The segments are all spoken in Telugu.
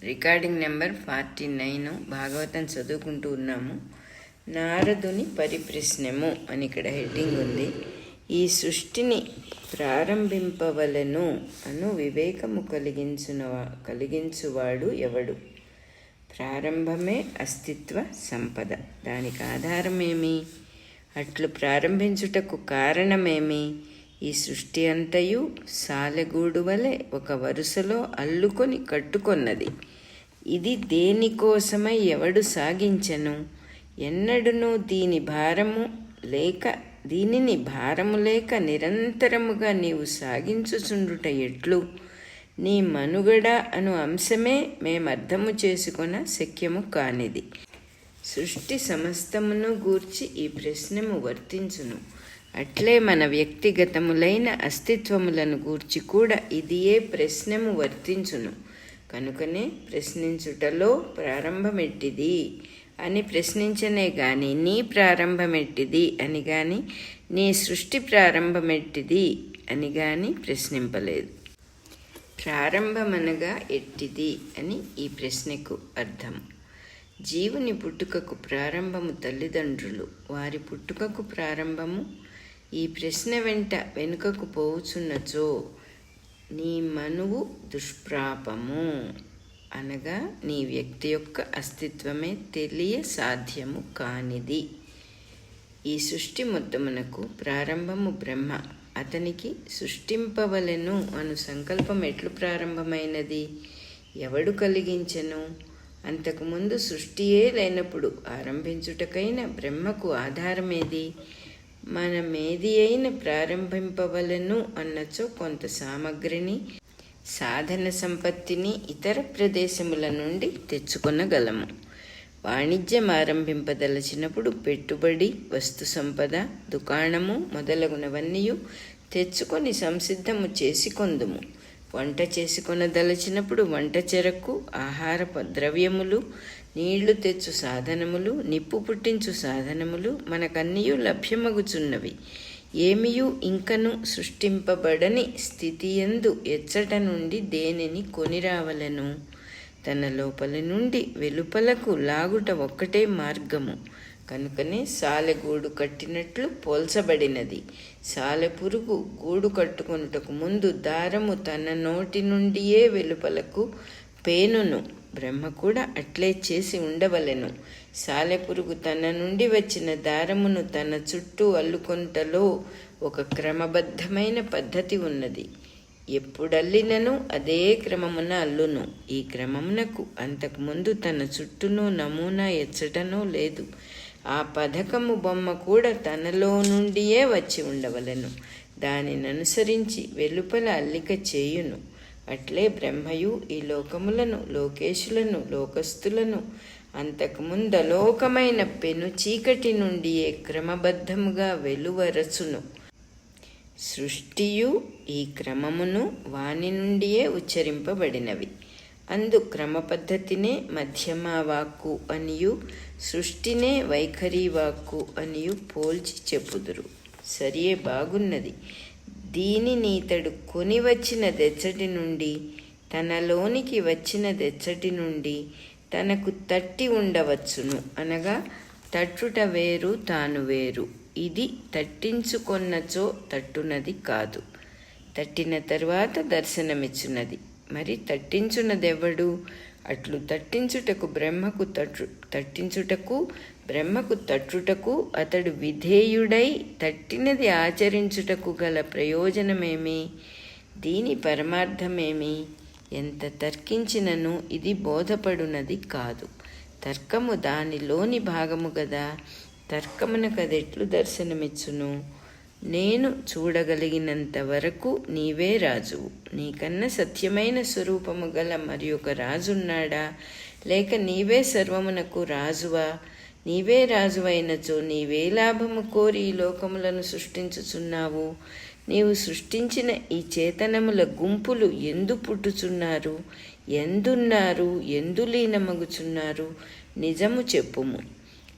రికార్డింగ్ నెంబర్ 49 భాగవతం చదువుకుంటూ ఉన్నాము. నారదుని పరిప్రశ్నము అని ఇక్కడ హెడ్డింగ్ ఉంది. ఈ సృష్టిని ప్రారంభింపవలను అను వివేకము కలిగించువాడు ఎవడు? ప్రారంభమే అస్తిత్వ సంపద. దానికి ఆధారమేమి? అట్లు ప్రారంభించుటకు కారణమేమి? ఈ సృష్టి అంతయు సాలెగూడు వలె ఒక వరుసలో అల్లుకొని కట్టుకొన్నది. ఇది దేనికోసమై ఎవడు సాగించెను? ఎన్నడునూ దీనిని భారము లేక నిరంతరముగా నీవు సాగించుచుండుట ఎట్లు? నీ మనుగడ అను అంశమే మేమర్థము చేసుకొన శక్యము కానిది. సృష్టి సమస్తమును గూర్చి ఈ ప్రశ్నము వర్తించును. అట్లే మన వ్యక్తిగతములైన అస్తిత్వములను గూర్చి కూడా ఇదియే ప్రశ్నము వర్తించును. కనుకనే ప్రశ్నించుటలో ప్రారంభమెట్టిది అని ప్రశ్నించనే గాని నీ ప్రారంభమెట్టిది అని గాని నీ సృష్టి ప్రారంభమెట్టిది అని గాని ప్రశ్నింపలేదు. ప్రారంభమనగా ఎట్టిది అని ఈ ప్రశ్నకు అర్థం. జీవుని పుట్టుకకు ప్రారంభము తల్లిదండ్రులు, వారి పుట్టుకకు ప్రారంభము. ఈ ప్రశ్న వెనుకకు పోవుచున్నచో నీ మనువు దుష్ప్రాపము, అనగా నీ వ్యక్తి యొక్క అస్తిత్వమే తెలియ సాధ్యము కానిది. ఈ సృష్టి మొత్తమునకు ప్రారంభము బ్రహ్మ. అతనికి సృష్టింపవలెను అను సంకల్పం ఎట్లు ప్రారంభమైనది? ఎవడు కలిగించెను? అంతకుముందు సృష్టియే లేనప్పుడు ఆరంభించుటకైన బ్రహ్మకు ఆధారమేది? మనమేది అయిన ప్రారంభింపవలను అన్నచో కొంత సామగ్రిని, సాధన సంపత్తిని ఇతర ప్రదేశముల నుండి తెచ్చుకొనగలము. వాణిజ్యం ఆరంభింపదలచినప్పుడు పెట్టుబడి, వస్తు సంపద, దుకాణము మొదలగునవన్నీ తెచ్చుకొని సంసిద్ధము చేసుకొందుము. వంట చేసుకొనదలచినప్పుడు వంట చెరకు, ఆహార ద్రవ్యములు, నీళ్లు తెచ్చు సాధనములు, నిప్పు పుట్టించు సాధనములు మనకన్నీయు లభ్యమగుచున్నవి. ఏమియు ఇంకను సృష్టింపబడని స్థితియందు ఎచ్చట నుండి దేనిని కొనిరావలెను? తన లోపలి నుండి వెలుపలకు లాగుట ఒక్కటే మార్గము. కనుకనే సాలెగూడు కట్టినట్లు పోల్చబడినది. సాలెపురుగు గూడు కట్టుకొనుటకు ముందు దారము తన నోటి నుండియే వెలుపలకు పేనును. బ్రహ్మ కూడా అట్లే చేసి ఉండవలెను. సాలెపురుగు తన నుండి వచ్చిన దారమును తన చుట్టూ అల్లుకొనుటలో ఒక క్రమబద్ధమైన పద్ధతి ఉన్నది. ఎప్పుడల్లినను అదే క్రమమున అల్లును. ఈ క్రమమునకు అంతకుముందు తన చుట్టూనూ నమూనా ఎచ్చటనో లేదు. ఆ పథకము బొమ్మ కూడా తనలో నుండియే వచ్చి ఉండవలెను. దానిని అనుసరించి వెలుపల అల్లిక చేయును. అట్లే బ్రహ్మయు ఈ లోకములను, లోకేశులను, లోకస్తులను అంతకుముందలోకమైన పెను చీకటి నుండియే క్రమబద్ధముగా వెలువరచును. సృష్టియు ఈ క్రమమును వాని నుండియే ఉచ్చరింపబడినవి. అందు క్రమ పద్ధతినే మధ్యమా వాక్కు అనియు, సృష్టినే వైఖరి వాక్కు అనియు పోల్చి చెప్పుదురు. సరియే, బాగున్నది. దీనిని ఇతడు కొని వచ్చిన దెచ్చటి నుండి, తనలోనికి వచ్చిన దెచ్చటి నుండి తనకు తట్టి ఉండవచ్చును. అనగా తట్టుట వేరు, తాను వేరు. ఇది తట్టించుకొన్నచో తట్టునది కాదు, తట్టిన తరువాత దర్శనమిచ్చున్నది. మరి తట్టించున్నదెవడు? అట్లు తట్టించుటకు బ్రహ్మకు తట్టుటకు అతడు విధేయుడై తట్టినది ఆచరించుటకు గల ప్రయోజనమేమి? దీని పరమార్థమేమి? ఎంత తర్కించినను ఇది బోధపడునది కాదు. తర్కము దానిలోని భాగము గదా. తర్కమునకదెట్లు దర్శనమిచ్చును? నేను చూడగలిగినంత వరకు నీవే రాజువు. నీకన్నా సత్యమైన స్వరూపము గల మరి ఒక రాజున్నాడా? లేక నీవే సర్వమునకు రాజువా? నీవే రాజువైనచో నీవే లాభము కోరి ఈ లోకములను సృష్టించుచున్నావు? నీవు సృష్టించిన ఈ చేతనముల గుంపులు ఎందు పుట్టుచున్నారు, ఎందున్నారు, ఎందు లీనమగుచున్నారు? నిజము చెప్పుము.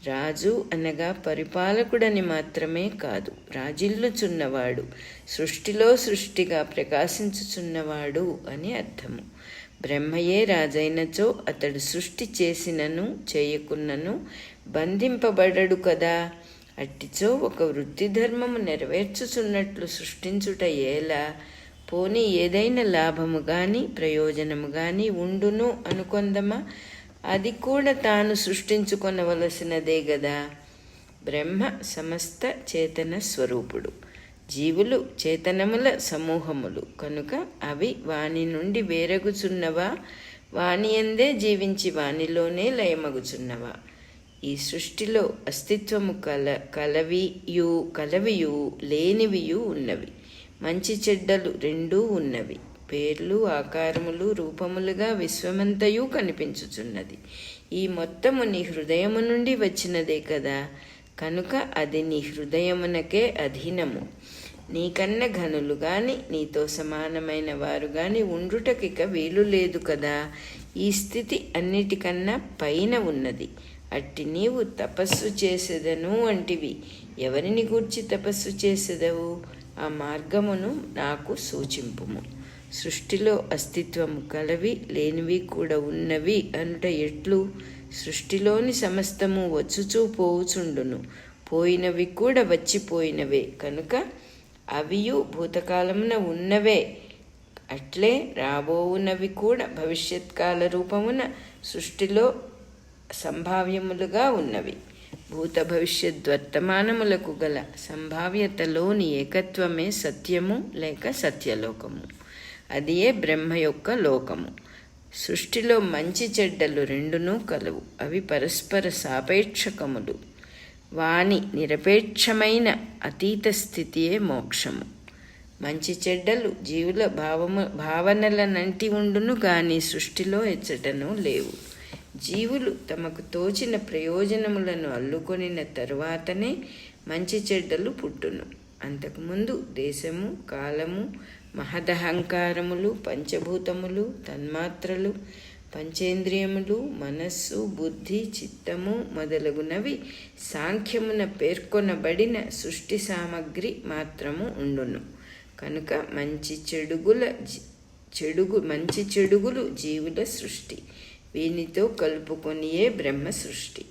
రాజు అనగా పరిపాలకుడని మాత్రమే కాదు, రాజిల్లుచున్నవాడు, సృష్టిలో సృష్టిగా ప్రకాశించుచున్నవాడు అని అర్థము. బ్రహ్మయే రాజైనచో అతడు సృష్టి చేసినను చేయకున్నను బంధింపబడడు కదా. అట్టిచో ఒక వృత్తి ధర్మము నెరవేర్చుచున్నట్లు సృష్టించుట ఎలా? పోనీ ఏదైనా లాభము గాని ప్రయోజనము గాని ఉండును అనుకొందమా? అది కూడా తాను సృష్టించుకొనవలసినదే గదా. బ్రహ్మ సమస్త చేతన స్వరూపుడు, జీవులు చేతనముల సమూహములు కనుక అవి వాని నుండి వేరగుచున్నవా, వాని యందే జీవించి వానిలోనే లయమగుచున్నవా? ఈ సృష్టిలో అస్తిత్వము కలవియు లేనివియు ఉన్నవి, మంచి చెడ్డలు రెండూ ఉన్నవి. పేర్లు ఆకారములు రూపములుగా విశ్వమంతయు కనిపించుచున్నది. ఈ మొత్తము నీ హృదయము నుండి వచ్చినదే కదా. కనుక అది నీ హృదయమునకే అధీనము. నీకన్న ఘనులు గాని నీతో సమానమైన వారు గాని ఉండుటకిక వీలు లేదు కదా. ఈ స్థితి అన్నిటికన్నా పైన ఉన్నది. అట్టి నీవు తపస్సు చేసేదను అంటివి. ఎవరిని గూర్చి తపస్సు చేసేదవు? ఆ మార్గమును నాకు సూచింపుము. సృష్టిలో అస్తిత్వము కలవి లేనివి కూడా ఉన్నవి అనుట ఎట్లు? సృష్టిలోని సమస్తము వచ్చుచూ పోవుచుండును, పోయినవి కూడా వచ్చిపోయినవే కనుక అవియు భూతకాలమున ఉన్నవే. అట్లే రాబోవునవి కూడా భవిష్యత్కాల రూపమున సృష్టిలో సంభావ్యములుగా ఉన్నవి. భూత భవిష్యద్వర్తమానములకు గల సంభావ్యతలోని ఏకత్వమే సత్యము లేక సత్యలోకము. అదియే బ్రహ్మ యొక్క లోకము. సృష్టిలో మంచి చెడ్డలు రెండునూ కలవు. అవి పరస్పర సాపేక్షకములు. వాని నిరపేక్షమైన అతీత స్థితియే మోక్షము. మంచి చెడ్డలు జీవుల భావనలనంటి ఉండును గాని సృష్టిలో ఎచ్చటను లేవు. జీవులు తమకు తోచిన ప్రయోజనములను అల్లుకొనిన తరువాతనే మంచి చెడ్డలు పుట్టును. అంతకుముందు దేశము, కాలము, మహదహంకారములు, పంచభూతములు, తన్మాత్రలు, పంచేంద్రియములు, మనస్సు, బుద్ధి, చిత్తము మొదలగునవి సాంఖ్యమున పేర్కొనబడిన సృష్టి సామగ్రి మాత్రము ఉండును. కనుక మంచి చెడుగులు జీవుల సృష్టి. వీనితో కలుపుకొనియే బ్రహ్మ సృష్టి.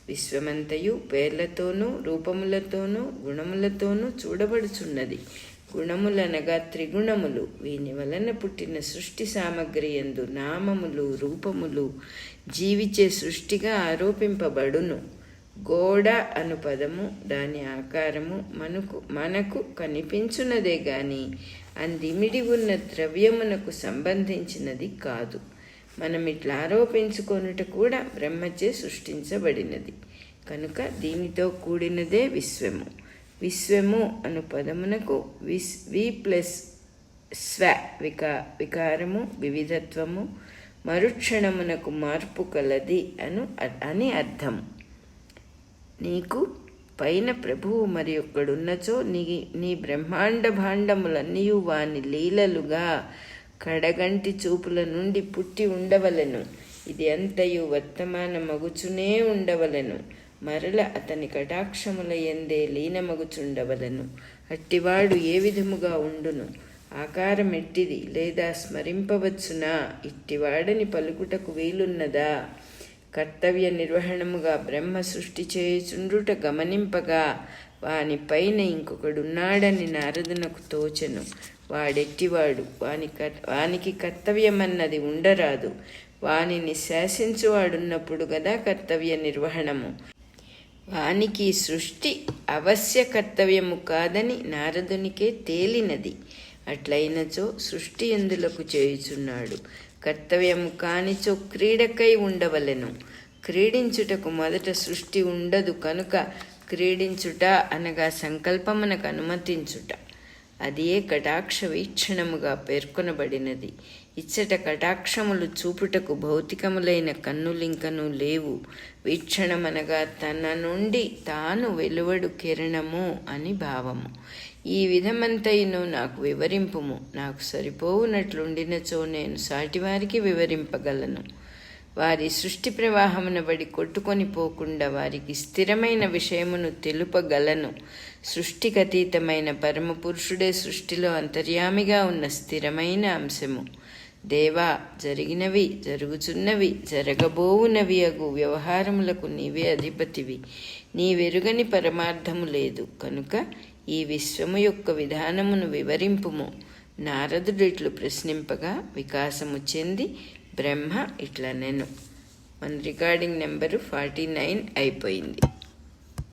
విశ్వమంతయు పేర్లతోనూ రూపములతోనూ గుణములతోనూ చూడబడుచున్నది. గుణములనగా త్రిగుణములు. వీని వలన పుట్టిన సృష్టి సామగ్రి యందు నామములు రూపములు జీవిచే సృష్టిగా ఆరోపింపబడును. గోడ అను పదము దాని ఆకారము మనకు కనిపించున్నదే గాని అందిమిడి ఉన్న ద్రవ్యమునకు సంబంధించినది కాదు. మనం ఇట్లా ఆరోపించుకొనుట కూడా బ్రహ్మచే సృష్టించబడినది. కనుక దీనితో కూడినదే విశ్వము. విశ్వము అను పదమునకు వి ప్లస్ స్వ వికారము, వివిధత్వము, మరుక్షణమునకు మార్పు కలది అని అర్థము. నీకు పైన ప్రభువు మరి ఒక్కడున్నచో నీ బ్రహ్మాండ భాండములన్నీయు వాని లీలలుగా కడగంటి చూపుల నుండి పుట్టి ఉండవలెను. ఇది అంతయు వర్తమాన మగుచునే ఉండవలెను. మరల అతని కటాక్షముల యందే లీనమగుచుండవలను. అట్టివాడు ఏ విధముగా ఉండును? ఆకారం ఎట్టిది లేదా స్మరింపవచ్చునా? ఇట్టివాడని పలుకుటకు వీలున్నదా? కర్తవ్య నిర్వహణముగా బ్రహ్మ సృష్టి చేయుచుండుట గమనింపగా వాని పైన ఇంకొకడున్నాడని నారదునకు తోచెను. వాడెట్టివాడు? వానికి కర్తవ్యమన్నది ఉండరాదు. వానిని శాసించువాడున్నప్పుడు గదా కర్తవ్య నిర్వహణము. వానికి సృష్టి అవశ్య కర్తవ్యము కాదని నారదునికే తేలినది. అట్లయినచో సృష్టి ఎందులకు చేయుచున్నాడు? కర్తవ్యము కానిచో క్రీడకై ఉండవలెను. క్రీడించుటకు మొదట సృష్టి ఉండదు కనుక క్రీడించుట అనగా సంకల్పమునకు అనుమతించుట. అదియే కటాక్ష వీక్షణముగా పేర్కొనబడినది. ఇచ్చట కటాక్షములు చూపుటకు భౌతికములైన కన్నులింకను లేవు. వీక్షణమనగా తన నుండి తాను వెలువడు కిరణము అని భావము. ఈ విధమంతైను నాకు వివరింపుము. నాకు సరిపోవునట్లుండినచో నేను సాటివారికి వివరింపగలను. వారి సృష్టి ప్రవాహమున బడి కొట్టుకొని పోకుండా వారికి స్థిరమైన విషయమును తెలుపగలను. సృష్టికతీతమైన పరమపురుషుడే సృష్టిలో అంతర్యామిగా ఉన్న స్థిరమైన అంశము. దేవా, జరిగినవి, జరుగుచున్నవి, జరగబోవునవి అగు వ్యవహారములకు నీవే అధిపతివి. నీవెరుగని పరమార్థము లేదు కనుక ఈ విశ్వము యొక్క విధానమును వివరింపుము. నారదుడు ఇట్లు ప్రశ్నింపగా వికాసము చెంది బ్రహ్మ ఇట్లనెను. మన రికార్డింగ్ నెంబరు 49 అయిపోయింది.